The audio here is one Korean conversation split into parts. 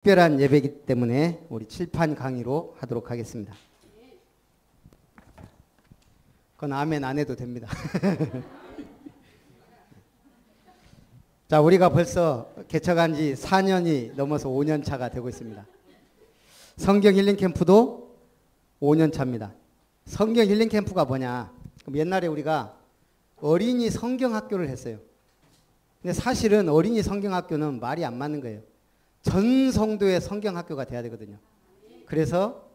특별한 예배이기 때문에 우리 칠판 강의로 하도록 하겠습니다. 그건 아멘 안 해도 됩니다. 자, 우리가 벌써 개척한 지 4년이 넘어서 5년 차가 되고 있습니다. 성경 힐링 캠프도 5년 차입니다. 성경 힐링 캠프가 뭐냐? 그럼 옛날에 우리가 어린이 성경 학교를 했어요. 근데 사실은 어린이 성경 학교는 말이 안 맞는 거예요. 전 성도의 성경 학교가 돼야 되거든요. 그래서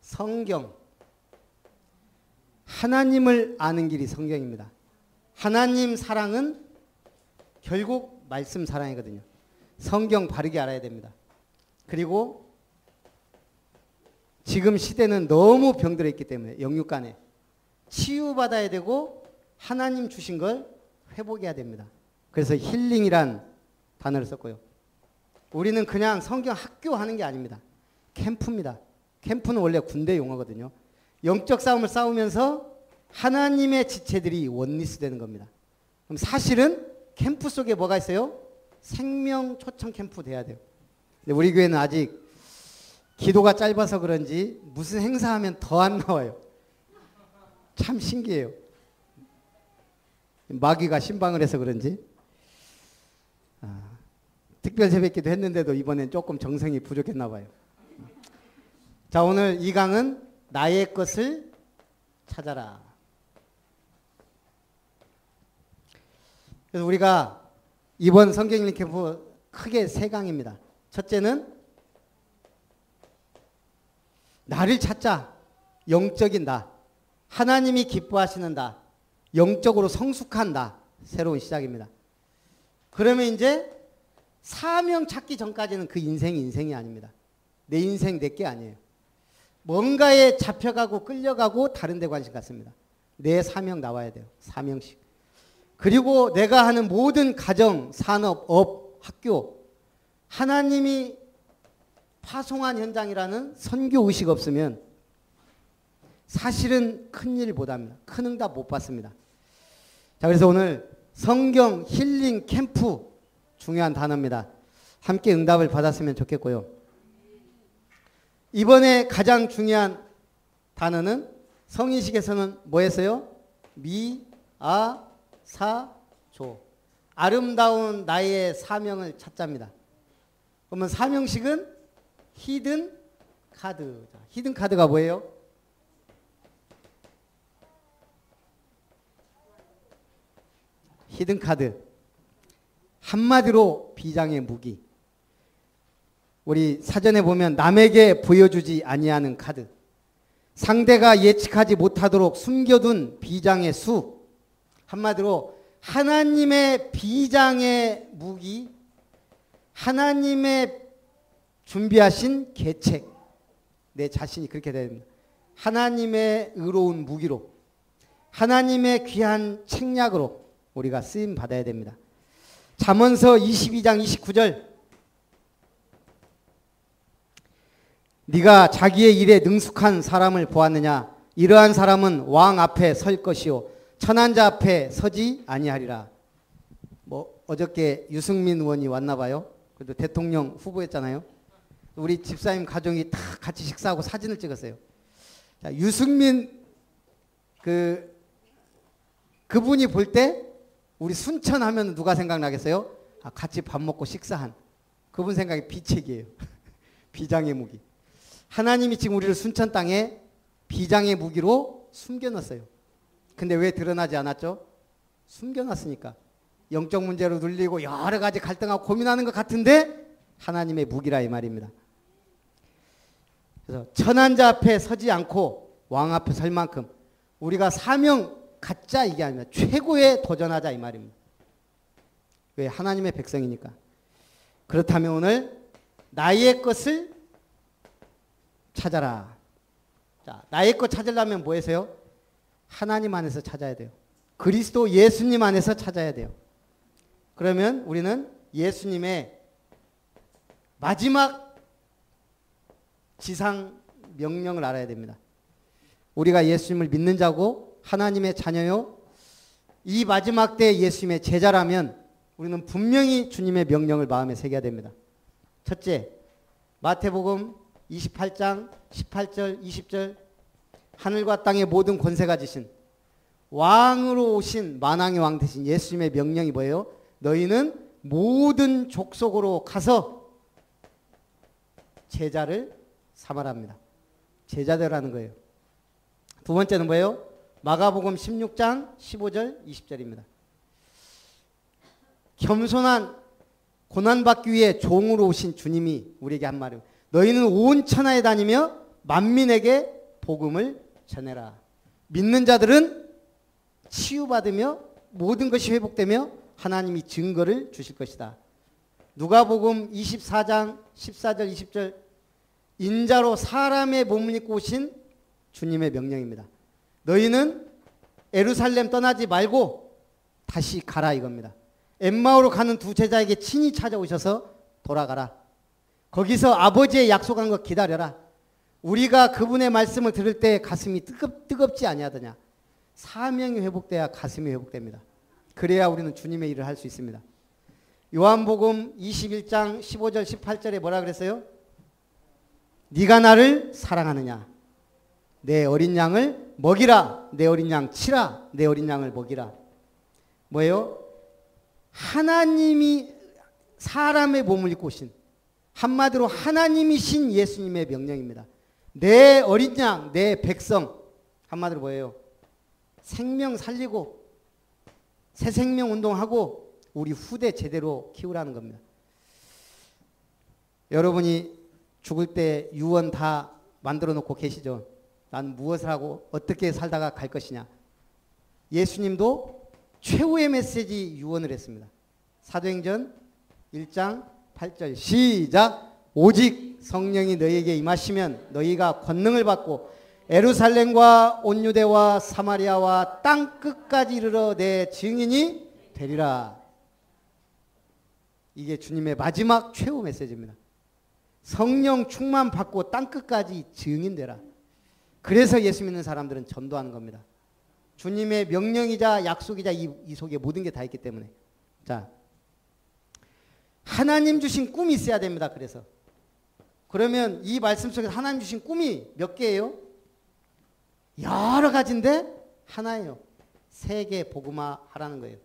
성경, 하나님을 아는 길이 성경입니다. 하나님 사랑은 결국 말씀 사랑이거든요. 성경 바르게 알아야 됩니다. 그리고 지금 시대는 너무 병들어 있기 때문에 영육간에 치유받아야 되고 하나님 주신 걸 회복해야 됩니다. 그래서 힐링이란 단어를 썼고요. 우리는 그냥 성경 학교 하는 게 아닙니다. 캠프입니다. 캠프는 원래 군대 용어거든요. 영적 싸움을 싸우면서 하나님의 지체들이 원리스 되는 겁니다. 그럼 사실은 캠프 속에 뭐가 있어요? 생명 초청 캠프 돼야 돼요. 근데 우리 교회는 아직 기도가 짧아서 그런지 무슨 행사하면 더 안 나와요. 참 신기해요. 마귀가 신방을 해서 그런지. 특별 새벽기도 했는데도 이번엔 조금 정성이 부족했나 봐요. 자, 오늘 이 강은 나의 것을 찾아라. 그래서 우리가 이번 성경 힐링 캠프 크게 세 강입니다. 첫째는 나를 찾자. 영적인 나. 하나님이 기뻐하시는 나. 영적으로 성숙한 나. 새로운 시작입니다. 그러면 이제 사명 찾기 전까지는 그 인생이 아닙니다. 내 인생 내 게 아니에요. 뭔가에 잡혀가고 끌려가고 다른 데 관심 갖습니다. 내 사명 나와야 돼요. 사명식. 그리고 내가 하는 모든 가정, 산업, 업, 학교 하나님이 파송한 현장이라는 선교 의식 없으면 사실은 큰일 못 합니다. 큰 응답 못 받습니다. 자, 그래서 오늘 성경 힐링 캠프 중요한 단어입니다. 함께 응답을 받았으면 좋겠고요. 이번에 가장 중요한 단어는 성인식에서는 뭐 했어요? 미, 아, 사, 조. 아름다운 나의 사명을 찾자입니다. 그러면 사명식은 히든 카드. 히든 카드가 뭐예요? 히든 카드. 한마디로 비장의 무기. 우리 사전에 보면 남에게 보여주지 아니하는 카드. 상대가 예측하지 못하도록 숨겨둔 비장의 수. 한마디로 하나님의 비장의 무기, 하나님의 준비하신 계책. 내 자신이 그렇게 됩니다. 하나님의 의로운 무기로, 하나님의 귀한 책략으로 우리가 쓰임 받아야 됩니다. 잠언서 22장 29절. 네가 자기의 일에 능숙한 사람을 보았느냐? 이러한 사람은 왕 앞에 설 것이요 천한 자 앞에 서지 아니하리라. 뭐 어저께 유승민 의원이 왔나 봐요. 그래도 대통령 후보였잖아요. 우리 집사님 가족이 다 같이 식사하고 사진을 찍었어요. 자, 유승민 그분이 볼 때 우리 순천 하면 누가 생각나겠어요? 같이 밥 먹고 식사한. 그분 생각이 비책이에요. 비장의 무기. 하나님이 지금 우리를 순천 땅에 비장의 무기로 숨겨놨어요. 근데 왜 드러나지 않았죠? 숨겨놨으니까. 영적 문제로 눌리고 여러 가지 갈등하고 고민하는 것 같은데 하나님의 무기라 이 말입니다. 그래서 천한 자 앞에 서지 않고 왕 앞에 설 만큼 우리가 사명 갖자 이게 아닙니다. 최고에 도전하자 이 말입니다. 왜? 하나님의 백성이니까. 그렇다면 오늘 나의 것을 찾아라. 자, 나의 것 찾으려면 뭐 해서요? 하나님 안에서 찾아야 돼요. 그리스도 예수님 안에서 찾아야 돼요. 그러면 우리는 예수님의 마지막 지상 명령을 알아야 됩니다. 우리가 예수님을 믿는 자고 하나님의 자녀요. 이 마지막 때 예수님의 제자라면 우리는 분명히 주님의 명령을 마음에 새겨야 됩니다. 첫째, 마태복음 28장 18절 20절 하늘과 땅의 모든 권세가 지신 왕으로 오신 만왕의 왕 되신 예수님의 명령이 뭐예요? 너희는 모든 족속으로 가서 제자를 삼아랍니다. 제자들하는 거예요. 두 번째는 뭐예요? 마가복음 16장 15절 20절입니다. 겸손한 고난받기 위해 종으로 오신 주님이 우리에게 한 말이에요. 너희는 온 천하에 다니며 만민에게 복음을 전해라. 믿는 자들은 치유받으며 모든 것이 회복되며 하나님이 증거를 주실 것이다. 누가복음 24장 14절 20절 인자로 사람의 몸을 입고 오신 주님의 명령입니다. 너희는 예루살렘 떠나지 말고 다시 가라 이겁니다. 엠마오로 가는 두 제자에게 친히 찾아오셔서 돌아가라. 거기서 아버지의 약속한 것 기다려라. 우리가 그분의 말씀을 들을 때 가슴이 뜨겁지 아니하더냐. 사명이 회복돼야 가슴이 회복됩니다. 그래야 우리는 주님의 일을 할 수 있습니다. 요한복음 21장 15절 18절에 뭐라 그랬어요? 네가 나를 사랑하느냐. 내 어린 양을 먹이라. 내 어린 양 치라. 내 어린 양을 먹이라. 뭐예요? 하나님이 사람의 몸을 입고 오신 한마디로 하나님이신 예수님의 명령입니다. 내 어린 양, 내 백성 한마디로 뭐예요? 생명 살리고 새 생명 운동하고 우리 후대 제대로 키우라는 겁니다. 여러분이 죽을 때 유언 다 만들어 놓고 계시죠? 난 무엇을 하고 어떻게 살다가 갈 것이냐. 예수님도 최후의 메시지 유언을 했습니다. 사도행전 1장 8절 시작. 오직 성령이 너희에게 임하시면 너희가 권능을 받고 예루살렘과 온 유대와 사마리아와 땅 끝까지 이르러 내 증인이 되리라. 이게 주님의 마지막 최후 메시지입니다. 성령 충만 받고 땅 끝까지 증인되라. 그래서 예수 믿는 사람들은 전도하는 겁니다. 주님의 명령이자 약속이자 이 속에 모든 게 다 있기 때문에. 자, 하나님 주신 꿈이 있어야 됩니다. 그러면 이 말씀 속에서 하나님 주신 꿈이 몇 개예요? 여러 가지인데 하나예요. 세계 복음화 하라는 거예요.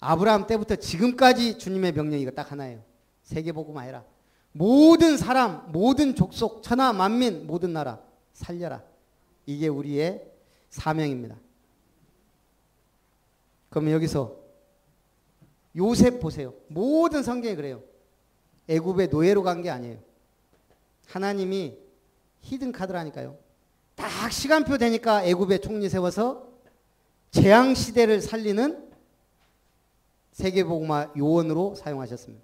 아브라함 때부터 지금까지 주님의 명령이 이거 딱 하나예요. 세계 복음화 해라. 모든 사람, 모든 족속, 천하 만민, 모든 나라 살려라. 이게 우리의 사명입니다. 그러면 여기서 요셉 보세요. 모든 성경이 그래요. 애굽의 노예로 간 게 아니에요. 하나님이 히든 카드라니까요. 딱 시간표 되니까 애굽에 총리 세워서 재앙 시대를 살리는 세계복음화 요원으로 사용하셨습니다.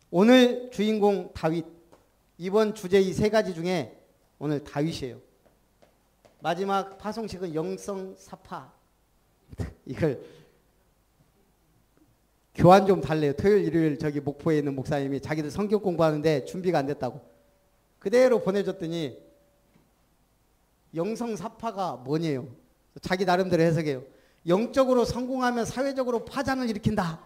오늘 주인공 다윗, 이번 주제 이 세 가지 중에 오늘 다윗이에요. 마지막 파송식은 영성사파. 이걸 교환 좀 달래요. 토요일 일요일 저기 목포에 있는 목사님이 자기들 성경 공부하는데 준비가 안 됐다고 그대로 보내줬더니 영성사파가 뭐냐요? 자기 나름대로 해석해요. 영적으로 성공하면 사회적으로 파장을 일으킨다.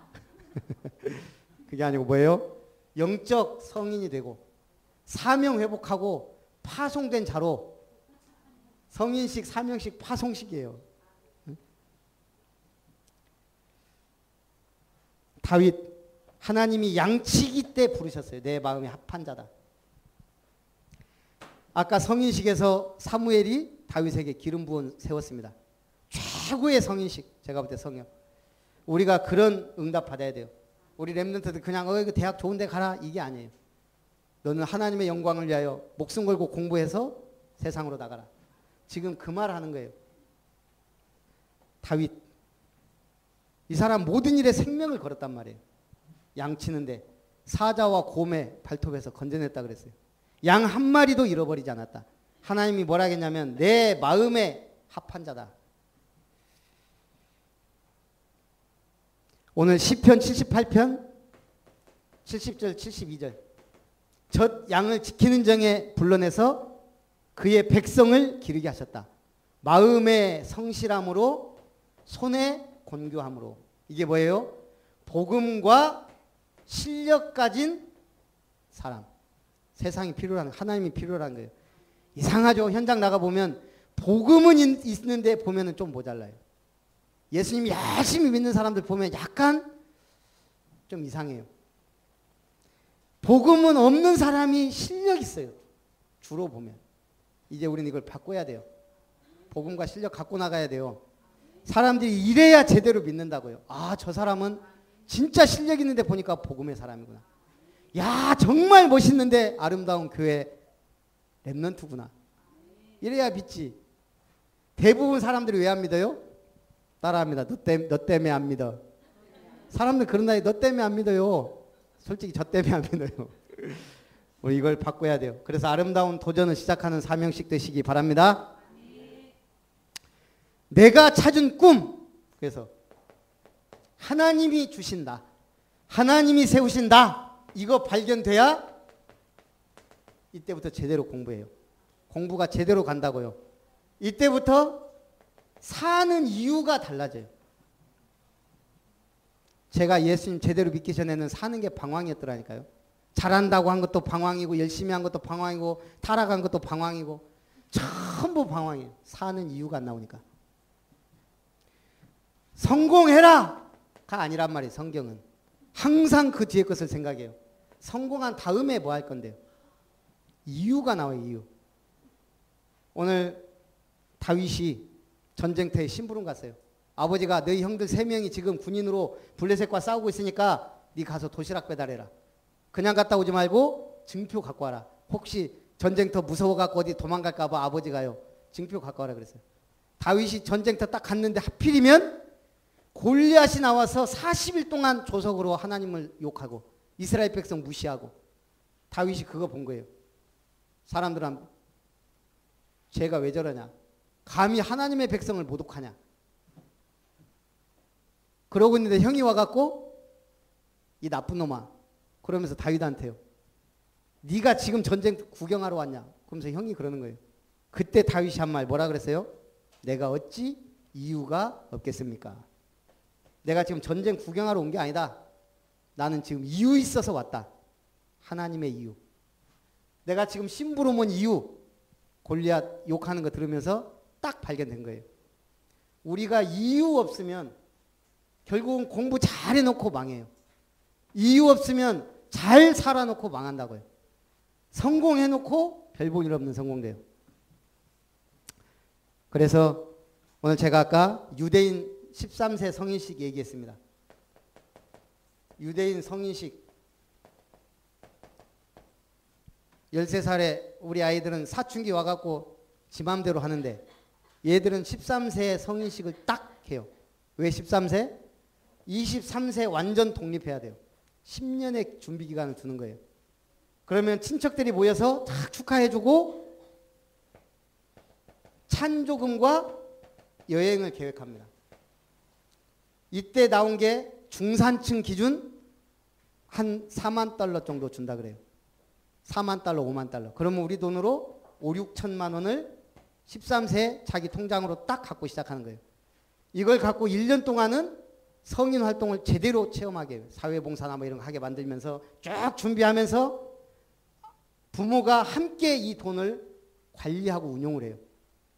그게 아니고 뭐예요? 영적 성인이 되고 사명 회복하고 파송된 자로 성인식, 사명식, 파송식이에요. 다윗, 하나님이 양치기 때 부르셨어요. 내 마음에 합한 자다. 아까 성인식에서 사무엘이 다윗에게 기름 부은 세웠습니다. 최고의 성인식, 제가 볼 때 성령. 우리가 그런 응답 받아야 돼요. 우리 렘넌트들 그냥 대학 좋은 데 가라 이게 아니에요. 너는 하나님의 영광을 위하여 목숨 걸고 공부해서 세상으로 나가라. 지금 그 말 하는 거예요. 다윗, 이 사람 모든 일에 생명을 걸었단 말이에요. 양 치는데 사자와 곰의 발톱에서 건져냈다 그랬어요. 양 한 마리도 잃어버리지 않았다. 하나님이 뭐라 했냐면 내 마음에 합한 자다. 오늘 시편 78편 70절 72절 젖 양을 지키는 정에 불러내서 그의 백성을 기르게 하셨다. 마음의 성실함으로 손에 곤교함으로. 이게 뭐예요? 복음과 실력 가진 사람. 세상이 필요한, 하나님이 필요한 거예요. 이상하죠. 현장 나가보면 복음은 있는데 보면은 좀 모자라요. 예수님 열심히 믿는 사람들 보면 약간 좀 이상해요. 복음은 없는 사람이 실력 있어요. 주로 보면. 이제 우리는 이걸 바꿔야 돼요. 복음과 실력 갖고 나가야 돼요. 사람들이 이래야 제대로 믿는다고요. 아, 저 사람은 진짜 실력 있는데 보니까 복음의 사람이구나. 야, 정말 멋있는데 아름다운 교회 랩런트구나. 이래야 믿지. 대부분 사람들이 왜 안 믿어요? 따라합니다. 너 때문에 안 믿어. 사람들 그런 나이 너 때문에 안 믿어요. 솔직히 저 때문에 안 믿어요. 우리 이걸 바꿔야 돼요. 그래서 아름다운 도전을 시작하는 사명식 되시기 바랍니다. 내가 찾은 꿈. 그래서 하나님이 주신다. 하나님이 세우신다. 이거 발견돼야 이때부터 제대로 공부해요. 공부가 제대로 간다고요. 이때부터 사는 이유가 달라져요. 제가 예수님 제대로 믿기 전에는 사는 게 방황이었더라니까요. 잘한다고 한 것도 방황이고 열심히 한 것도 방황이고 타락한 것도 방황이고 전부 방황이에요. 사는 이유가 안 나오니까. 성공해라가 아니란 말이에요. 성경은. 항상 그 뒤에 것을 생각해요. 성공한 다음에 뭐 할 건데요. 이유가 나와요. 이유. 오늘 다윗이 전쟁터에 심부름 갔어요. 아버지가 너희 형들 3명이 지금 군인으로 블레셋과 싸우고 있으니까 네 가서 도시락 배달해라. 그냥 갔다 오지 말고 증표 갖고 와라. 혹시 전쟁터 무서워갖고 어디 도망갈까 봐 아버지가요. 증표 갖고 와라 그랬어요. 다윗이 전쟁터 딱 갔는데 하필이면 골리앗이 나와서 40일 동안 조석으로 하나님을 욕하고 이스라엘 백성 무시하고 다윗이 그거 본 거예요. 사람들은 쟤가 왜 저러냐. 감히 하나님의 백성을 모독하냐. 그러고 있는데 형이 와갖고 이 나쁜 놈아 그러면서 다윗한테요. 네가 지금 전쟁 구경하러 왔냐. 그러면서 형이 그러는 거예요. 그때 다윗이 한 말 뭐라 그랬어요? 내가 어찌 이유가 없겠습니까? 내가 지금 전쟁 구경하러 온 게 아니다. 나는 지금 이유 있어서 왔다. 하나님의 이유. 내가 지금 심부름 온 이유. 골리앗 욕하는 거 들으면서 딱 발견된 거예요. 우리가 이유 없으면 결국은 공부 잘 해놓고 망해요. 이유 없으면 잘 살아놓고 망한다고요. 성공해놓고 별 볼 일 없는 성공돼요. 그래서 오늘 제가 아까 유대인 13세 성인식 얘기했습니다. 유대인 성인식 13살에 우리 아이들은 사춘기 와갖고 지 맘대로 하는데 얘들은 13세 성인식을 딱 해요. 왜 13세? 23세 완전 독립해야 돼요. 10년의 준비 기간을 두는 거예요. 그러면 친척들이 모여서 딱 축하해주고 찬조금과 여행을 계획합니다. 이때 나온 게 중산층 기준 한 4만 달러 정도 준다 그래요. 4만 달러, 5만 달러. 그러면 우리 돈으로 5, 6천만 원을 13세 자기 통장으로 딱 갖고 시작하는 거예요. 이걸 갖고 1년 동안은 성인 활동을 제대로 체험하게 해요. 사회봉사나 뭐 이런 거 하게 만들면서 쭉 준비하면서 부모가 함께 이 돈을 관리하고 운용을 해요.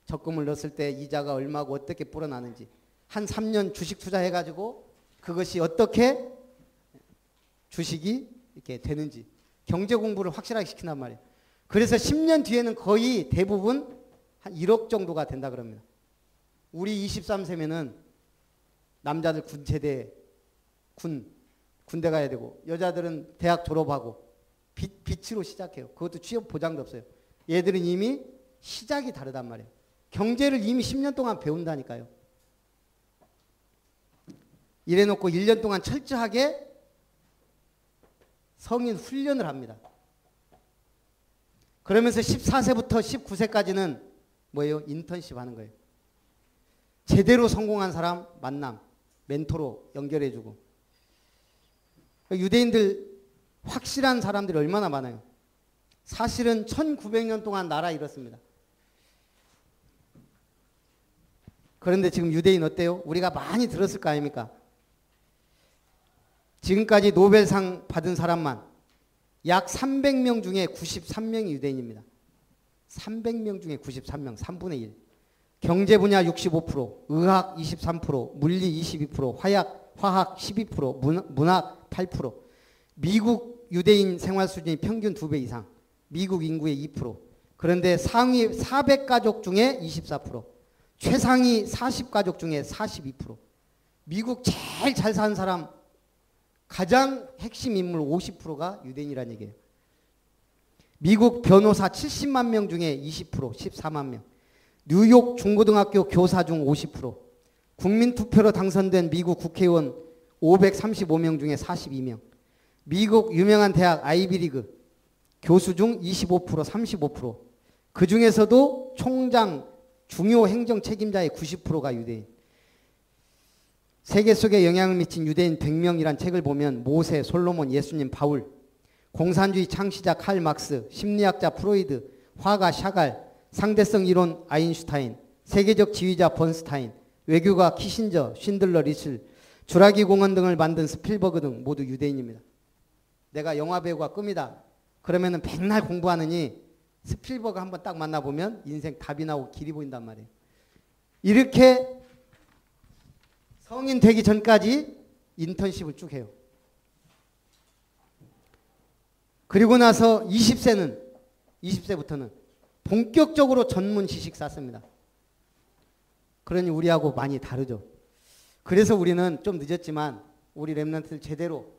적금을 넣었을 때 이자가 얼마고 어떻게 불어나는지 한 3년 주식 투자해가지고 그것이 어떻게 주식이 이렇게 되는지 경제 공부를 확실하게 시킨단 말이에요. 그래서 10년 뒤에는 거의 대부분 한 1억 정도가 된다 그럽니다. 우리 23세면은 남자들 군체대 군대 가야 되고 여자들은 대학 졸업하고 빚으로 시작해요. 그것도 취업 보장도 없어요. 얘들은 이미 시작이 다르단 말이에요. 경제를 이미 10년 동안 배운다니까요. 이래놓고 1년 동안 철저하게 성인 훈련을 합니다. 그러면서 14세부터 19세까지는 뭐예요? 인턴십 하는 거예요. 제대로 성공한 사람 만남, 멘토로 연결해주고. 유대인들 확실한 사람들이 얼마나 많아요. 사실은 1900년 동안 나라 이렇습니다. 그런데 지금 유대인 어때요? 우리가 많이 들었을 거 아닙니까? 지금까지 노벨상 받은 사람만 약 300명 중에 93명이 유대인입니다. 300명 중에 93명, 3분의 1. 경제 분야 65%, 의학 23%, 물리 22%, 화학 12%, 문학 8%. 미국 유대인 생활 수준이 평균 2배 이상. 미국 인구의 2%. 그런데 상위 400가족 중에 24%. 최상위 40가족 중에 42%. 미국 제일 잘 사는 사람 가장 핵심 인물 50%가 유대인이라는 얘기예요. 미국 변호사 70만 명 중에 20%, 14만 명. 뉴욕 중고등학교 교사 중 50%. 국민투표로 당선된 미국 국회의원 535명 중에 42명. 미국 유명한 대학 아이비리그 교수 중 25%, 35%. 그 중에서도 총장, 중요 행정 책임자의 90%가 유대인. 세계 속에 영향을 미친 유대인 100명이란 책을 보면 모세, 솔로몬, 예수님, 바울, 공산주의 창시자 칼 막스, 심리학자 프로이드, 화가 샤갈, 상대성 이론 아인슈타인, 세계적 지휘자 번스타인, 외교가 키신저, 쉰들러 리슬, 주라기 공원 등을 만든 스필버그 등 모두 유대인입니다. 내가 영화배우가 꿈이다. 그러면은 맨날 공부하느니 스필버그 한번 딱 만나보면 인생 답이 나오고 길이 보인단 말이에요. 이렇게 성인 되기 전까지 인턴십을 쭉 해요. 그리고 나서 20세부터는 본격적으로 전문 지식 쌓습니다. 그러니 우리하고 많이 다르죠. 그래서 우리는 좀 늦었지만 우리 렘넌트를 제대로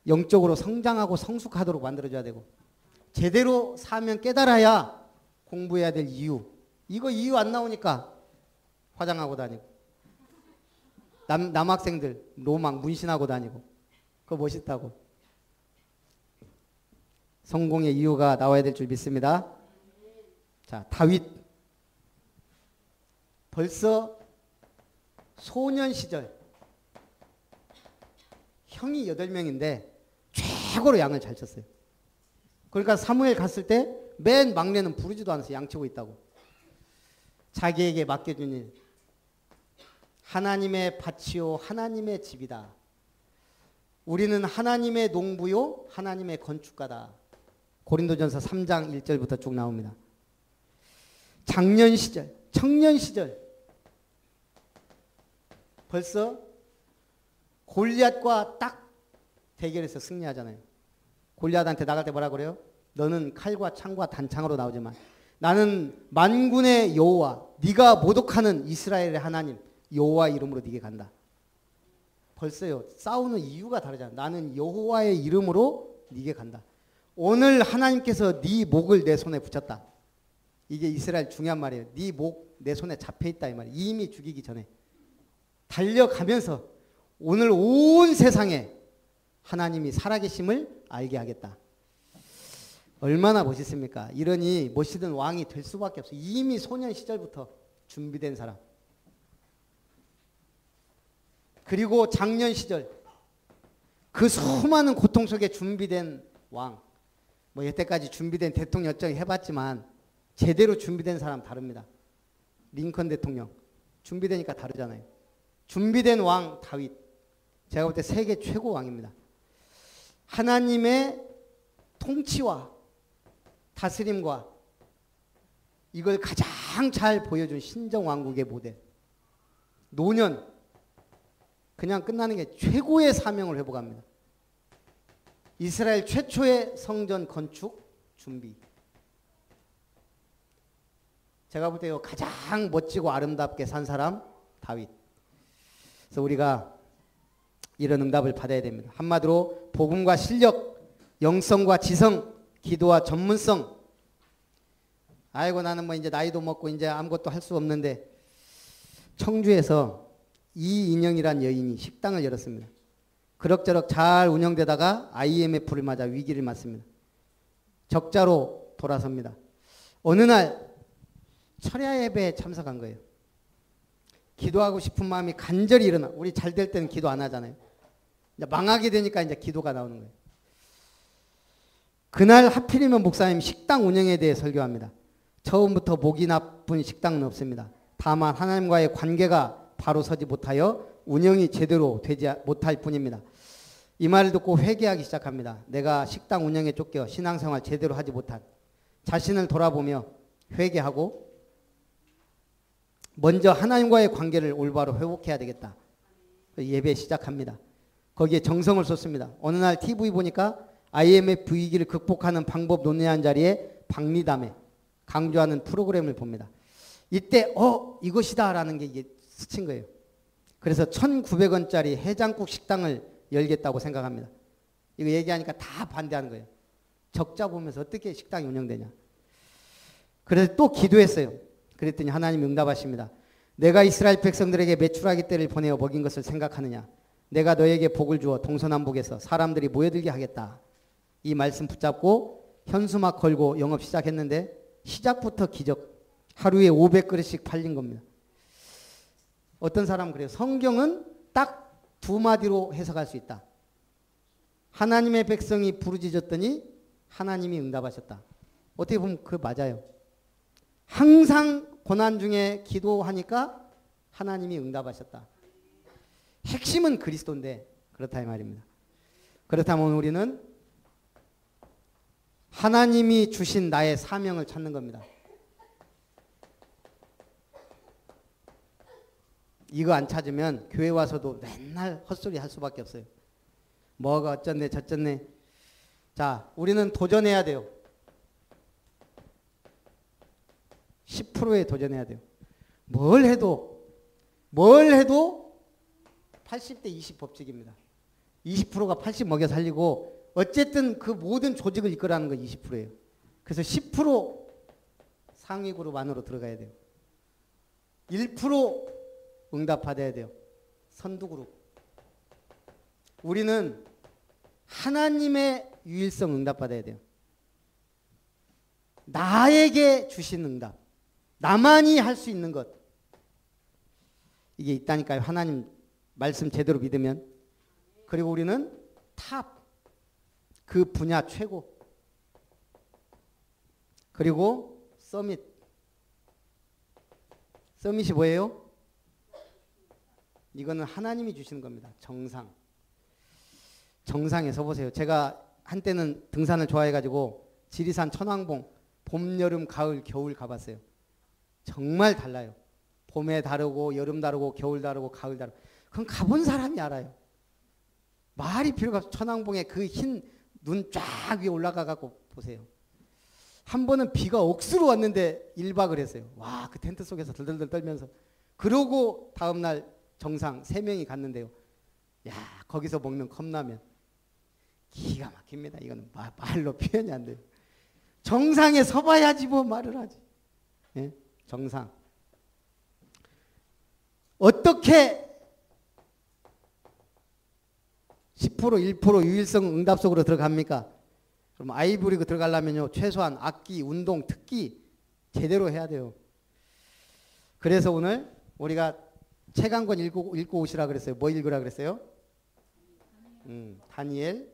영적으로 성장하고 성숙하도록 만들어줘야 되고 제대로 사면 깨달아야 공부해야 될 이유. 이거 이유 안 나오니까 화장하고 다니고 남학생들 로망 문신하고 다니고 그거 멋있다고. 성공의 이유가 나와야 될 줄 믿습니다. 자, 다윗. 벌써 소년 시절 형이 8명인데 최고로 양을 잘 쳤어요. 그러니까 사무엘 갔을 때 맨 막내는 부르지도 않아서 양치고 있다고. 자기에게 맡겨준 일. 하나님의 밭이요 하나님의 집이다. 우리는 하나님의 농부요 하나님의 건축가다. 고린도전서 3장 1절부터 쭉 나옵니다. 장년 시절, 청년 시절 벌써 골리앗과 딱 대결해서 승리하잖아요. 골리앗한테 나갈 때 뭐라 그래요? 너는 칼과 창과 단창으로 나오지만 나는 만군의 여호와 네가 모독하는 이스라엘의 하나님 여호와 이름으로 네게 간다. 벌써요. 싸우는 이유가 다르잖아. 나는 여호와의 이름으로 네게 간다. 오늘 하나님께서 네 목을 내 손에 붙였다. 이게 이스라엘 중요한 말이에요. 네 목 내 손에 잡혀있다 이 말이에요. 이미 죽이기 전에. 달려가면서 오늘 온 세상에 하나님이 살아계심을 알게 하겠다. 얼마나 멋있습니까? 이러니 멋있는 왕이 될 수밖에 없어요. 이미 소년 시절부터 준비된 사람. 그리고 장년 시절 그 수많은 고통 속에 준비된 왕. 뭐 여태까지 준비된 대통령 여쭤 해봤지만 제대로 준비된 사람 다릅니다. 링컨 대통령 준비되니까 다르잖아요. 준비된 왕 다윗. 제가 볼 때 세계 최고 왕입니다. 하나님의 통치와 다스림과 이걸 가장 잘 보여준 신정왕국의 모델. 노년 그냥 끝나는 게 최고의 사명을 회복합니다. 이스라엘 최초의 성전 건축 준비. 제가 볼 때 가장 멋지고 아름답게 산 사람 다윗. 그래서 우리가 이런 응답을 받아야 됩니다. 한마디로 복음과 실력, 영성과 지성, 기도와 전문성. 아이고 나는 뭐 이제 나이도 먹고 이제 아무것도 할 수 없는데 청주에서 이인영이란 여인이 식당을 열었습니다. 그럭저럭 잘 운영되다가 IMF를 맞아 위기를 맞습니다. 적자로 돌아섭니다. 어느 날 철야 예배에 참석한 거예요. 기도하고 싶은 마음이 간절히 일어나. 우리 잘 될 때는 기도 안 하잖아요. 이제 망하게 되니까 이제 기도가 나오는 거예요. 그날 하필이면 목사님 식당 운영에 대해 설교합니다. 처음부터 목이 나쁜 식당은 없습니다. 다만 하나님과의 관계가 바로 서지 못하여 운영이 제대로 되지 못할 뿐입니다. 이 말을 듣고 회개하기 시작합니다. 내가 식당 운영에 쫓겨 신앙생활 제대로 하지 못한 자신을 돌아보며 회개하고 먼저 하나님과의 관계를 올바로 회복해야 되겠다. 예배 시작합니다. 거기에 정성을 쏟습니다. 어느 날 TV 보니까 IMF 위기를 극복하는 방법 논의하는 자리에 박리담에 강조하는 프로그램을 봅니다. 이때 이것이다 라는 게 이게 스친 거예요. 그래서 1,900원짜리 해장국 식당을 열겠다고 생각합니다. 이거 얘기하니까 다 반대하는 거예요. 적자 보면서 어떻게 식당이 운영되냐. 그래서 또 기도했어요. 그랬더니 하나님이 응답하십니다. 내가 이스라엘 백성들에게 메추라기 떼를 보내어 먹인 것을 생각하느냐. 내가 너에게 복을 주어 동서남북에서 사람들이 모여들게 하겠다. 이 말씀 붙잡고 현수막 걸고 영업 시작했는데 시작부터 기적. 하루에 500그릇씩 팔린 겁니다. 어떤 사람은 그래요. 성경은 딱 두 마디로 해석할 수 있다. 하나님의 백성이 부르짖었더니 하나님이 응답하셨다. 어떻게 보면 그 맞아요. 항상 고난 중에 기도하니까 하나님이 응답하셨다. 핵심은 그리스도인데 그렇다 이 말입니다. 그렇다면 우리는 하나님이 주신 나의 사명을 찾는 겁니다. 이거 안 찾으면 교회 와서도 맨날 헛소리 할 수밖에 없어요. 뭐가 어쩌네 저쩌네. 자, 우리는 도전해야 돼요. 10%에 도전해야 돼요. 뭘 해도 80대 20 법칙입니다. 20%가 80 먹여 살리고 어쨌든 그 모든 조직을 이끌어가는 건 20%예요. 그래서 10% 상위 그룹 안으로 들어가야 돼요. 1% 응답받아야 돼요. 선두 그룹. 우리는 하나님의 유일성 응답받아야 돼요. 나에게 주신 응답. 나만이 할 수 있는 것. 이게 있다니까요. 하나님 말씀 제대로 믿으면. 그리고 우리는 탑. 그 분야 최고. 그리고 서밋. 서밋이 뭐예요? 이거는 하나님이 주시는 겁니다. 정상. 정상에 서보세요. 제가 한때는 등산을 좋아해가지고 지리산 천왕봉 봄, 여름, 가을, 겨울 가봤어요. 정말 달라요. 봄에 다르고 여름 다르고 겨울 다르고 가을 다르고. 그건 가본 사람이 알아요. 말이 필요가 없어. 천왕봉에 그 흰 눈 쫙 위에 올라가갖고 보세요. 한 번은 비가 억수로 왔는데 1박을 했어요. 와, 그 텐트 속에서 들들들 떨면서. 그러고 다음날 정상 3명이 갔는데요. 야, 거기서 먹는 컵라면 기가 막힙니다. 이거는 말로 표현이 안 돼요. 정상에 서봐야지 뭐 말을 하지. 예? 정상. 어떻게 10% 1% 유일성 응답 속으로 들어갑니까? 그럼 아이브리그 들어가려면요. 최소한 악기, 운동, 특기 제대로 해야 돼요. 그래서 오늘 우리가 책 한 권 읽고 오시라 그랬어요. 뭐 읽으라 그랬어요? 다니엘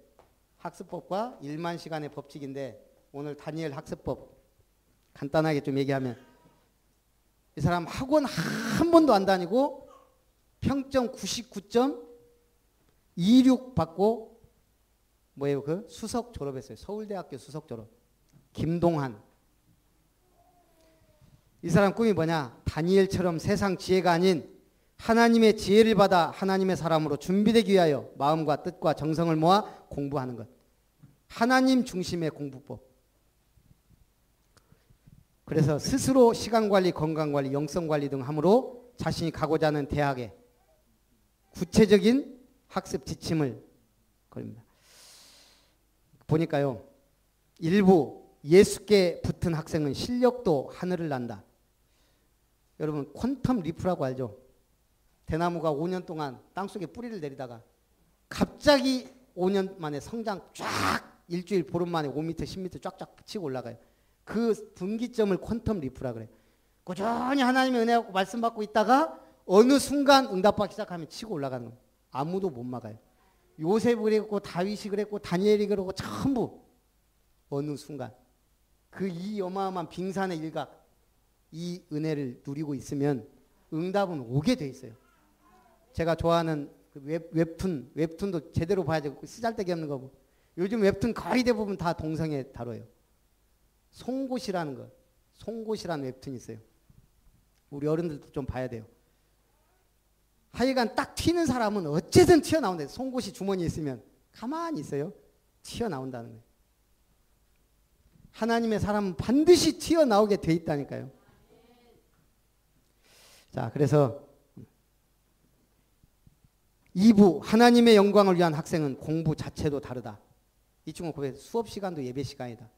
학습법과 1만 시간의 법칙인데 오늘 다니엘 학습법 간단하게 좀 얘기하면 이 사람 학원 한 번도 안 다니고 평점 99.26 받고 뭐예요? 그 수석 졸업했어요. 서울대학교 수석 졸업. 김동한. 이 사람 꿈이 뭐냐? 다니엘처럼 세상 지혜가 아닌 하나님의 지혜를 받아 하나님의 사람으로 준비되기 위하여 마음과 뜻과 정성을 모아 공부하는 것. 하나님 중심의 공부법. 그래서 스스로 시간관리, 건강관리, 영성관리 등 함으로 자신이 가고자 하는 대학에 구체적인 학습 지침을 걸립니다. 보니까요. 일부 예수께 붙은 학생은 실력도 하늘을 난다. 여러분 퀀텀 리프라고 알죠? 대나무가 5년 동안 땅속에 뿌리를 내리다가 갑자기 5년 만에 성장 쫙 일주일 보름 만에 5m, 10m 쫙쫙 치고 올라가요. 그 분기점을 퀀텀 리프라 그래요. 꾸준히 하나님의 은혜 받고 말씀 받고 있다가 어느 순간 응답받기 시작하면 치고 올라가는 거예요. 아무도 못 막아요. 요셉이 그랬고 다윗이 그랬고 다니엘이 그러고 전부 어느 순간 그 이 어마어마한 빙산의 일각 이 은혜를 누리고 있으면 응답은 오게 돼 있어요. 제가 좋아하는 그 웹툰도 제대로 봐야지 쓰잘데기 없는 거고. 요즘 웹툰 거의 대부분 다 동성애 다뤄요. 송곳이라는 거, 송곳이라는 웹툰이 있어요. 우리 어른들도 좀 봐야 돼요. 하여간 딱 튀는 사람은 어쨌든 튀어나온다. 송곳이 주머니에 있으면 가만히 있어요. 튀어나온다는 거예요. 하나님의 사람은 반드시 튀어나오게 돼 있다니까요. 자, 그래서 2부 하나님의 영광을 위한 학생은 공부 자체도 다르다. 이 친구 고백 수업 시간도 예배 시간이다.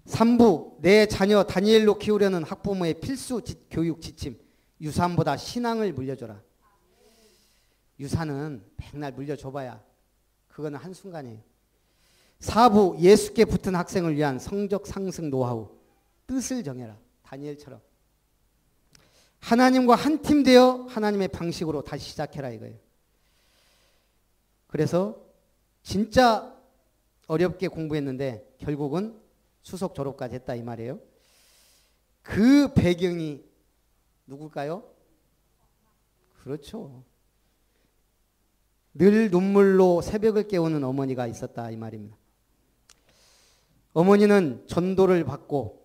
3부 내 자녀 다니엘로 키우려는 학부모의 필수 교육 지침. 유산보다 신앙을 물려줘라. 유산은 백날 물려줘봐야 그거는 한순간이에요. 4부 예수께 붙은 학생을 위한 성적 상승 노하우. 뜻을 정해라. 다니엘처럼. 하나님과 한 팀 되어 하나님의 방식으로 다시 시작해라 이거예요. 그래서 진짜 어렵게 공부했는데 결국은 수석 졸업까지 했다 이 말이에요. 그 배경이 누굴까요? 그렇죠. 늘 눈물로 새벽을 깨우는 어머니가 있었다 이 말입니다. 어머니는 전도를 받고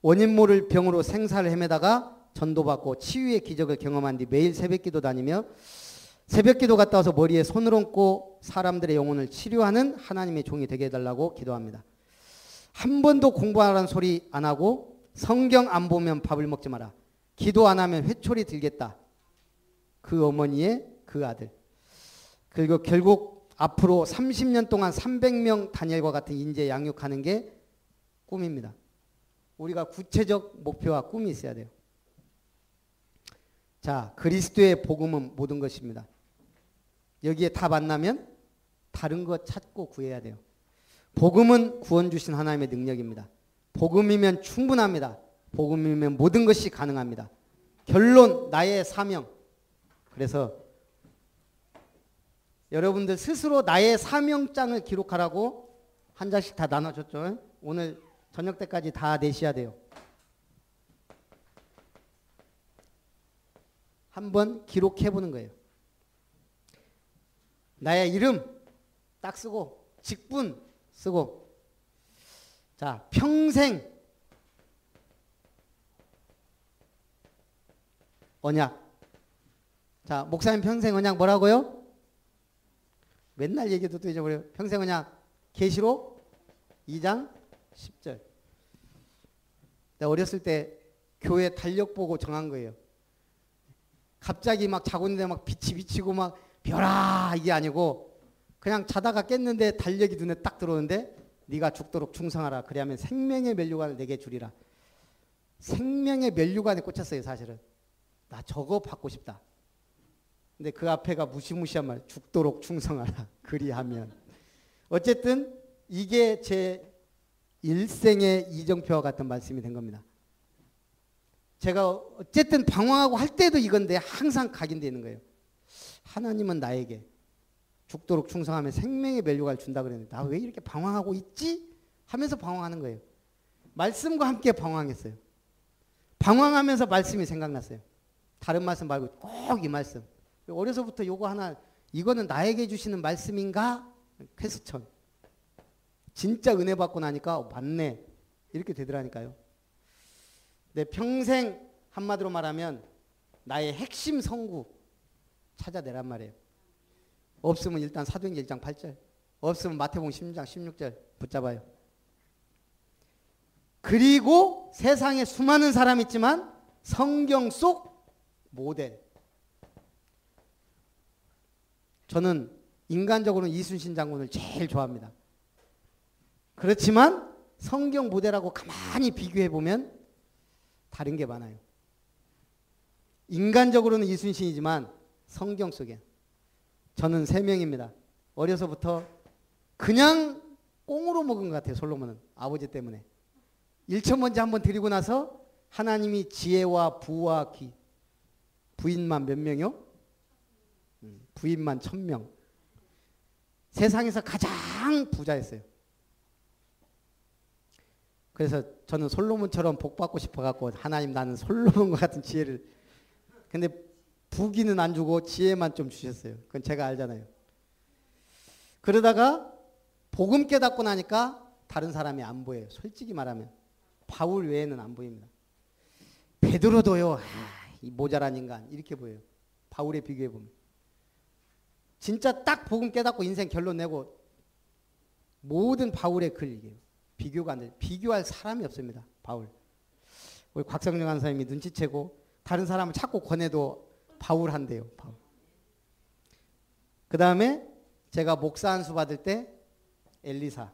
원인 모를 병으로 생사를 헤매다가 전도받고 치유의 기적을 경험한 뒤 매일 새벽기도 다니며 새벽기도 갔다 와서 머리에 손을 얹고 사람들의 영혼을 치료하는 하나님의 종이 되게 해달라고 기도합니다. 한 번도 공부하라는 소리 안 하고 성경 안 보면 밥을 먹지 마라. 기도 안 하면 회초리 들겠다. 그 어머니의 그 아들. 그리고 결국 앞으로 30년 동안 300명 다니엘과 같은 인재 양육하는 게 꿈입니다. 우리가 구체적 목표와 꿈이 있어야 돼요. 자, 그리스도의 복음은 모든 것입니다. 여기에 다 만나면 다른 것 찾고 구해야 돼요. 복음은 구원 주신 하나님의 능력입니다. 복음이면 충분합니다. 복음이면 모든 것이 가능합니다. 결론, 나의 사명. 그래서 여러분들 스스로 나의 사명장을 기록하라고 한 장씩 다 나눠줬죠. 오늘 저녁 때까지 다 내셔야 돼요. 한번 기록해보는 거예요. 나의 이름 딱 쓰고 직분 쓰고 자 평생 언약. 자 목사님 평생 언약 뭐라고요? 맨날 얘기해도 또 잊어버려요. 평생 언약 계시록 2장 10절. 내가 어렸을 때 교회 달력 보고 정한 거예요. 갑자기 막 자고 있는데 막 빛이 비치고 막 별아 이게 아니고 그냥 자다가 깼는데 달력이 눈에 딱 들어오는데 네가 죽도록 충성하라. 그래야면 생명의 면류관을 내게 주리라. 생명의 면류관에 꽂혔어요. 사실은. 나 저거 받고 싶다. 근데 그 앞에가 무시무시한 말 죽도록 충성하라. 그리하면. 어쨌든 이게 제 일생의 이정표와 같은 말씀이 된 겁니다. 제가 어쨌든 방황하고 할 때도 이건데 항상 각인되어 있는 거예요. 하나님은 나에게 죽도록 충성하면 생명의 면류관을 준다 그랬는데 나 왜 이렇게 방황하고 있지? 하면서 방황하는 거예요. 말씀과 함께 방황했어요. 방황하면서 말씀이 생각났어요. 다른 말씀 말고 꼭 이 말씀. 어려서부터 요거 하나 이거는 나에게 주시는 말씀인가? 퀘스천. 진짜 은혜 받고 나니까 맞네. 이렇게 되더라니까요. 내 평생 한마디로 말하면 나의 핵심 성구 찾아내란 말이에요. 없으면 일단 사도행전 1장 8절. 없으면 마태복음 16장 16절 붙잡아요. 그리고 세상에 수많은 사람이 있지만 성경 속 모델. 저는 인간적으로는 이순신 장군을 제일 좋아합니다. 그렇지만 성경 모델하고 가만히 비교해 보면 다른 게 많아요. 인간적으로는 이순신이지만 성경 속에 저는 3명입니다. 어려서부터 그냥 꽁으로 먹은 것 같아요. 솔로몬은 아버지 때문에. 일천번째 한번 드리고 나서 하나님이 지혜와 부와 귀. 부인만 몇 명이요? 부인만 1000명. 세상에서 가장 부자였어요. 그래서 저는 솔로몬처럼 복 받고 싶어갖고 하나님 나는 솔로몬과 같은 지혜를. 근데 부귀는 안 주고 지혜만 좀 주셨어요. 그건 제가 알잖아요. 그러다가 복음 깨닫고 나니까 다른 사람이 안 보여요. 솔직히 말하면 바울 외에는 안 보입니다. 베드로도요. 이 모자란 인간 이렇게 보여요. 바울에 비교해 보면. 진짜 딱 복음 깨닫고 인생 결론 내고 모든 바울의 글 이게요. 비교가 안 돼요. 비교할 사람이 없습니다. 바울. 우리 곽성령 간사님이 눈치채고 다른 사람을 자꾸 권해도 바울 한대요. 바울. 그 다음에 제가 목사 안수 받을 때 엘리사.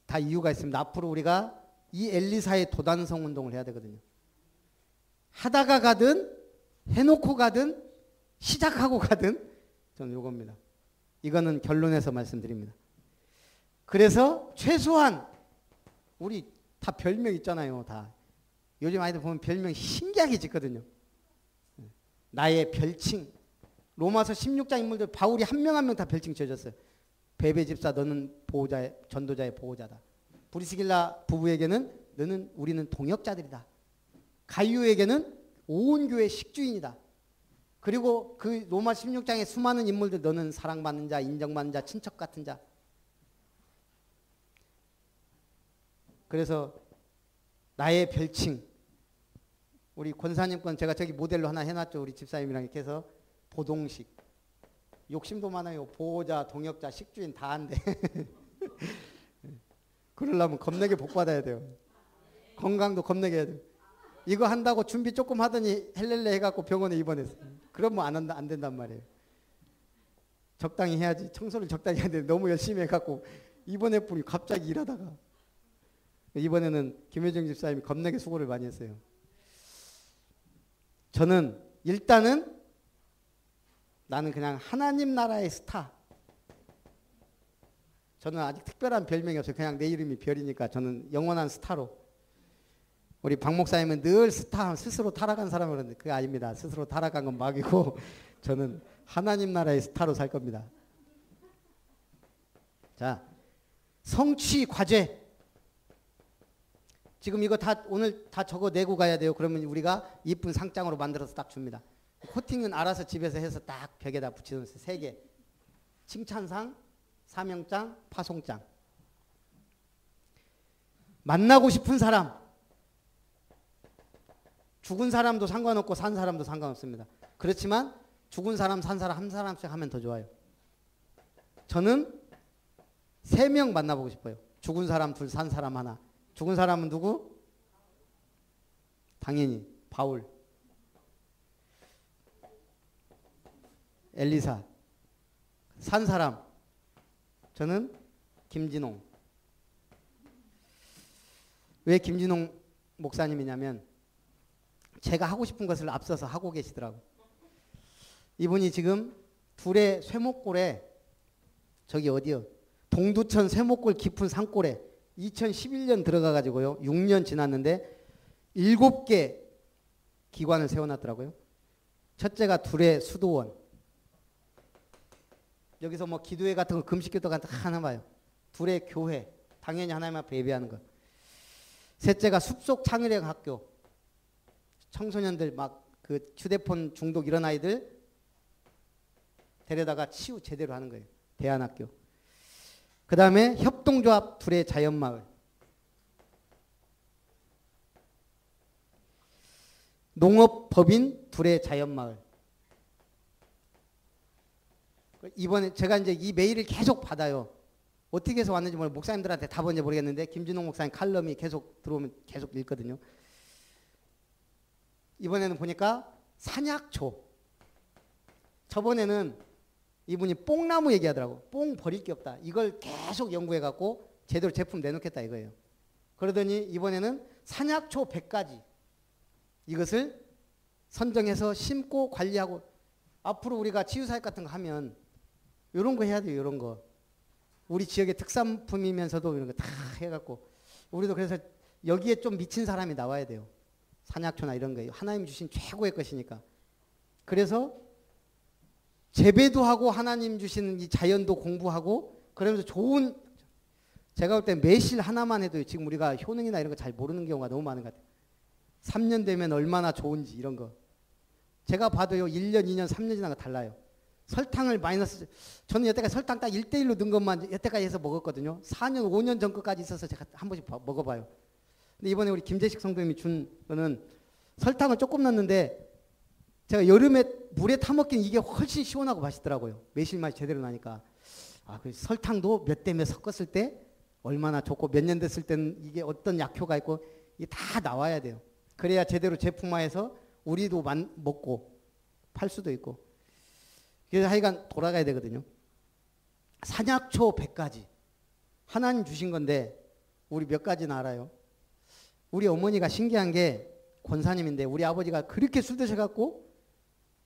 다 이유가 있습니다. 앞으로 우리가 이 엘리사의 도단성 운동을 해야 되거든요. 하다가 가든 해놓고 가든 시작하고 가든 저는 이겁니다. 이거는 결론에서 말씀드립니다. 그래서 최소한 우리 다 별명 있잖아요. 다. 요즘 아이들 보면 별명 신기하게 짓거든요. 나의 별칭. 로마서 16장 인물들 바울이 한 명 한 명 다 별칭 지어줬어요. 베베 집사 너는 보호자의 전도자의 보호자다. 브리스길라 부부에게는 우리는 동역자들이다. 가이오에게는 온 교회 식주인이다. 그리고 그 로마 16장의 수많은 인물들 너는 사랑받는 자, 인정받는 자, 친척 같은 자. 그래서 나의 별칭. 우리 권사님 건 제가 저기 모델로 하나 해놨죠. 우리 집사님이랑 이렇게 해서 보동식. 욕심도 많아요. 보호자, 동역자, 식주인 다 한대. 그러려면 겁나게 복 받아야 돼요. 건강도 겁나게 해야 돼요. 이거 한다고 준비 조금 하더니 헬렐레 해갖고 병원에 입원했어요. 그러면 안 된단 말이에요. 적당히 해야지. 청소를 적당히 해야 되는데 너무 열심히 해갖고 입원해버리고 갑자기 일하다가. 이번에는 김효정 집사님이 겁나게 수고를 많이 했어요. 저는 일단은 나는 그냥 하나님 나라의 스타. 저는 아직 특별한 별명이 없어요. 그냥 내 이름이 별이니까 저는 영원한 스타로. 우리 박 목사님은 늘 스타, 스스로 타락한 사람을 그러는데 그게 아닙니다. 스스로 타락한 건 막이고 저는 하나님 나라의 스타로 살 겁니다. 자, 성취 과제. 지금 이거 다 오늘 다 적어 내고 가야 돼요. 그러면 우리가 이쁜 상장으로 만들어서 딱 줍니다. 코팅은 알아서 집에서 해서 딱 벽에다 붙여놓으세요. 3개. 칭찬상, 사명장, 파송장. 만나고 싶은 사람. 죽은 사람도 상관없고 산 사람도 상관없습니다. 그렇지만 죽은 사람, 산 사람 한 사람씩 하면 더 좋아요. 저는 3명 만나보고 싶어요. 죽은 사람 2, 산 사람 1. 죽은 사람은 누구? 당연히 바울, 엘리사. 산 사람 저는 김진홍. 왜 김진홍 목사님이냐면 제가 하고 싶은 것을 앞서서 하고 계시더라고. 이분이 지금 둘의 쇠목골에 저기 어디요? 동두천 쇠목골 깊은 산골에 2011년 들어가가지고요. 6년 지났는데 7개 기관을 세워놨더라고요. 첫째가 둘의 수도원. 여기서 뭐 기도회 같은 거, 금식기도 같은 거 하나 봐요. 둘의 교회. 당연히 하나님 앞에 예배하는 거. 셋째가 숲속 창의력 학교. 청소년들 막 그 휴대폰 중독 이런 아이들 데려다가 치유 제대로 하는 거예요. 대안학교. 그 다음에 협동조합 둘의 자연마을. 농업법인 둘의 자연마을. 이번에 제가 이제 이 메일을 계속 받아요. 어떻게 해서 왔는지 모르겠어요. 목사님들한테 다 본지 모르겠는데 김진홍 목사님 칼럼이 계속 들어오면 계속 읽거든요. 이번에는 보니까 산약초. 저번에는 이분이 뽕나무 얘기하더라고. 뽕 버릴 게 없다. 이걸 계속 연구해갖고 제대로 제품 내놓겠다 이거예요. 그러더니 이번에는 산약초 100가지. 이것을 선정해서 심고 관리하고 앞으로 우리가 치유사역 같은 거 하면 이런 거 해야 돼요. 이런 거. 우리 지역의 특산품이면서도 이런 거 다 해갖고 우리도 그래서 여기에 좀 미친 사람이 나와야 돼요. 산약초나 이런 거. 하나님 주신 최고의 것이니까. 그래서 재배도 하고 하나님 주시는 이 자연도 공부하고 그러면서 좋은 제가 볼 때 매실 하나만 해도 지금 우리가 효능이나 이런 거 잘 모르는 경우가 너무 많은 것 같아요. 3년 되면 얼마나 좋은지 이런 거. 제가 봐도요 1년, 2년, 3년 지나가 달라요. 설탕을 마이너스, 저는 여태까지 설탕 딱 1대1로 넣은 것만 여태까지 해서 먹었거든요. 4년, 5년 전 것까지 있어서 제가 한 번씩 먹어봐요. 근데 이번에 우리 김재식 성도님이 준 거는 설탕을 조금 넣었는데 제가 여름에 물에 타먹기는 이게 훨씬 시원하고 맛있더라고요. 매실 맛이 제대로 나니까. 아, 그 설탕도 몇 대 몇 섞었을 때 얼마나 좋고 몇 년 됐을 때는 이게 어떤 약효가 있고 이게 다 나와야 돼요. 그래야 제대로 제품화해서 우리도 먹고 팔 수도 있고. 그래서 하여간 돌아가야 되거든요. 산약초 100가지. 하나님 주신 건데 우리 몇 가지나 알아요. 우리 어머니가 신기한 게 권사님인데 우리 아버지가 그렇게 술 드셔갖고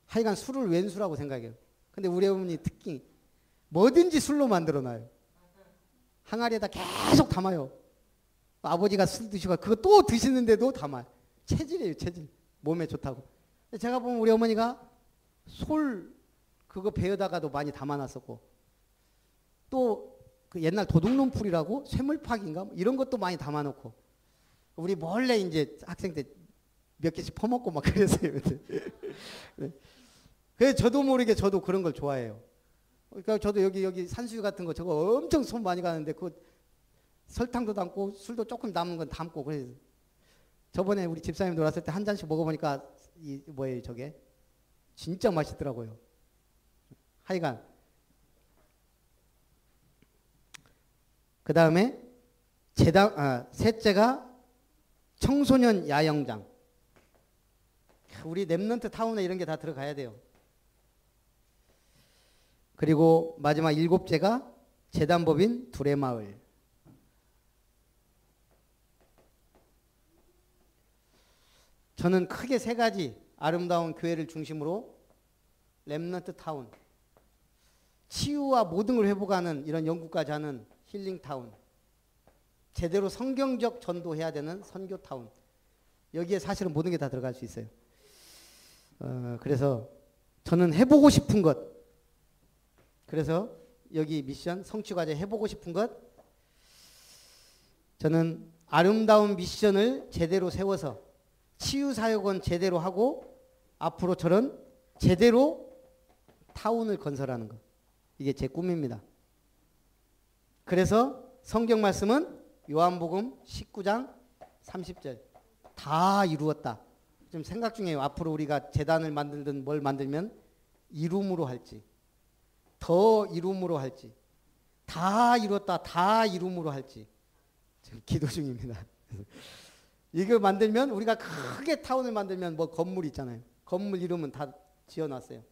하여간 술을 왼수라고 생각해요. 근데 우리 어머니 특징이 뭐든지 술로 만들어놔요. 항아리에다 계속 담아요. 아버지가 술 드시고 그거 또 드시는데도 담아요. 체질이에요, 체질. 몸에 좋다고. 제가 보면 우리 어머니가 솔 그거 배에다가도 많이 담아놨었고 또 그 옛날 도둑놈풀이라고 쇠물팍인가 이런 것도 많이 담아놓고 우리 몰래 이제 학생 때 몇 개씩 퍼먹고 막 그랬어요. 그래서 저도 모르게 저도 그런 걸 좋아해요. 그러니까 저도 여기 산수유 같은 거 저거 엄청 손 많이 가는데 그 설탕도 담고 술도 조금 남은 건 담고 그래서 저번에 우리 집사님 놀았을 때 한 잔씩 먹어보니까 이 뭐예요 저게 진짜 맛있더라고요. 하여간 그 다음에 셋째가 청소년 야영장. 우리 랩넌트 타운에 이런 게 다 들어가야 돼요. 그리고 마지막 7째가 재단법인 두레마을. 저는 크게 3가지 아름다운 교회를 중심으로 랩넌트 타운, 치유와 모든 걸 회복하는 이런 연구까지 하는 힐링 타운, 제대로 성경적 전도해야 되는 선교 타운. 여기에 사실은 모든 게 다 들어갈 수 있어요. 그래서 저는 해보고 싶은 것. 그래서 여기 미션 성취과제 해보고 싶은 것. 저는 아름다운 미션을 제대로 세워서 치유사역은 제대로 하고 앞으로 저는 제대로 타운을 건설하는 것. 이게 제 꿈입니다. 그래서 성경 말씀은 요한복음 19장 30절 다 이루었다. 좀 생각 중이에요. 앞으로 우리가 재단을 만들든 뭘 만들면 이룸으로 할지 더 이룸으로 할지 다 이뤘다 다 이룸으로 할지 지금 기도 중입니다. 이거 만들면 우리가 크게 타운을 만들면 뭐 건물 있잖아요. 건물 이름은 다 지어놨어요.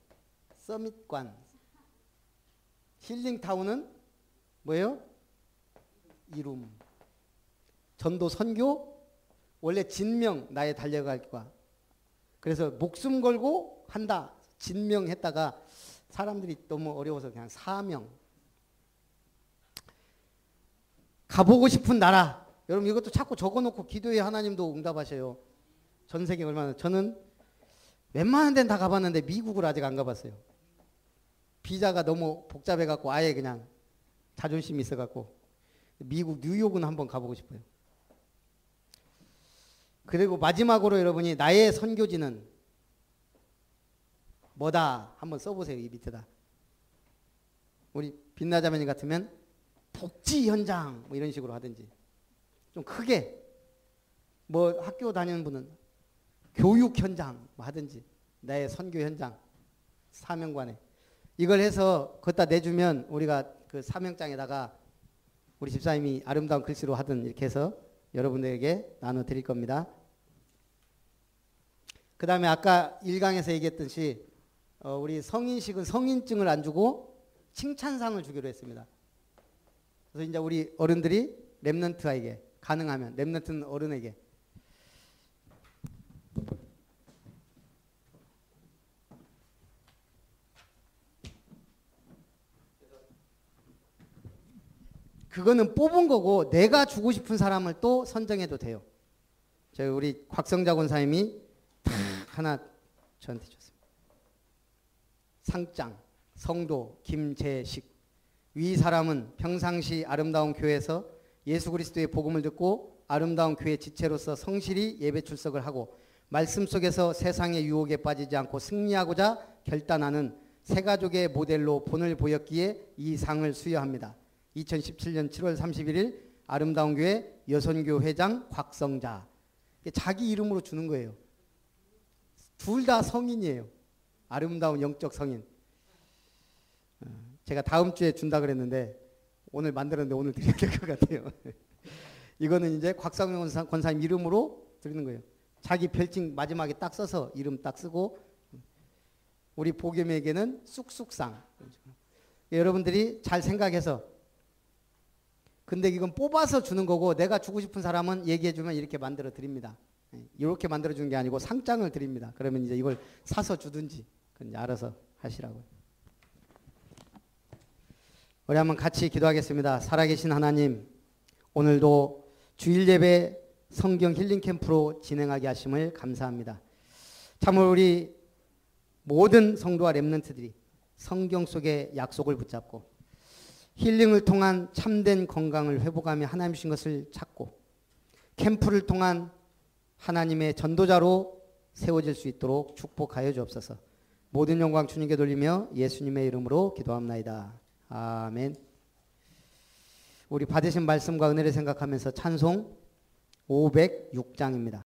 서밋관. 힐링타운은 뭐예요? 이룸. 전도 선교 원래 진명 나의 달려갈 과. 그래서 목숨 걸고 한다. 진명했다가 사람들이 너무 어려워서 그냥 사명. 가보고 싶은 나라. 여러분 이것도 자꾸 적어놓고 기도해 하나님도 응답하셔요. 전 세계 얼마나. 저는 웬만한 데는 다 가봤는데 미국을 아직 안 가봤어요. 비자가 너무 복잡해갖고 아예 그냥 자존심이 있어갖고 미국 뉴욕은 한번 가보고 싶어요. 그리고 마지막으로 여러분이 나의 선교지는 뭐다 한번 써보세요. 이 밑에다. 우리 빛나자매님 같으면 복지 현장 뭐 이런 식으로 하든지 좀 크게 뭐 학교 다니는 분은 교육 현장 뭐 하든지 나의 선교 현장 사명관에 이걸 해서 걷다 내주면 우리가 그 사명장에다가 우리 집사님이 아름다운 글씨로 하든 이렇게 해서 여러분들에게 나눠 드릴 겁니다. 그 다음에 아까 1강에서 얘기했듯이 우리 성인식은 성인증을 안 주고 칭찬상을 주기로 했습니다. 그래서 이제 우리 어른들이 랩넌트에게 가능하면 랩넌트는 어른에게 그거는 뽑은 거고 내가 주고 싶은 사람을 또 선정해도 돼요. 저희 우리 곽성자 권사님이 하나 저한테 줬습니다. 상장 성도 김재식. 위 사람은 평상시 아름다운 교회에서 예수 그리스도의 복음을 듣고 아름다운 교회 지체로서 성실히 예배 출석을 하고 말씀 속에서 세상의 유혹에 빠지지 않고 승리하고자 결단하는 세 가족의 모델로 본을 보였기에 이 상을 수여합니다. 2017년 7월 31일 아름다운 교회 여선교 회장 곽성자. 자기 이름으로 주는 거예요. 둘 다 성인이에요. 아름다운 영적 성인. 제가 다음 주에 준다 그랬는데 오늘 만들었는데 오늘 드려야 될 것 같아요. 이거는 이제 곽성영 권사님 이름으로 드리는 거예요. 자기 별칭 마지막에 딱 써서 이름 딱 쓰고 우리 보겸에게는 쑥쑥상. 여러분들이 잘 생각해서 근데 이건 뽑아서 주는 거고 내가 주고 싶은 사람은 얘기해 주면 이렇게 만들어 드립니다. 이렇게 만들어 주는 게 아니고 상장을 드립니다. 그러면 이제 이걸 사서 주든지 그건 알아서 하시라고요. 우리 한번 같이 기도하겠습니다. 살아계신 하나님, 오늘도 주일 예배 성경 힐링 캠프로 진행하게 하심을 감사합니다. 참으로 우리 모든 성도와 렘넌트들이 성경 속의 약속을 붙잡고 힐링을 통한 참된 건강을 회복하며 하나님 주신 것을 찾고 캠프를 통한 하나님의 전도자로 세워질 수 있도록 축복하여 주옵소서. 모든 영광 주님께 돌리며 예수님의 이름으로 기도합나이다. 아멘. 우리 받으신 말씀과 은혜를 생각하면서 찬송 506장입니다.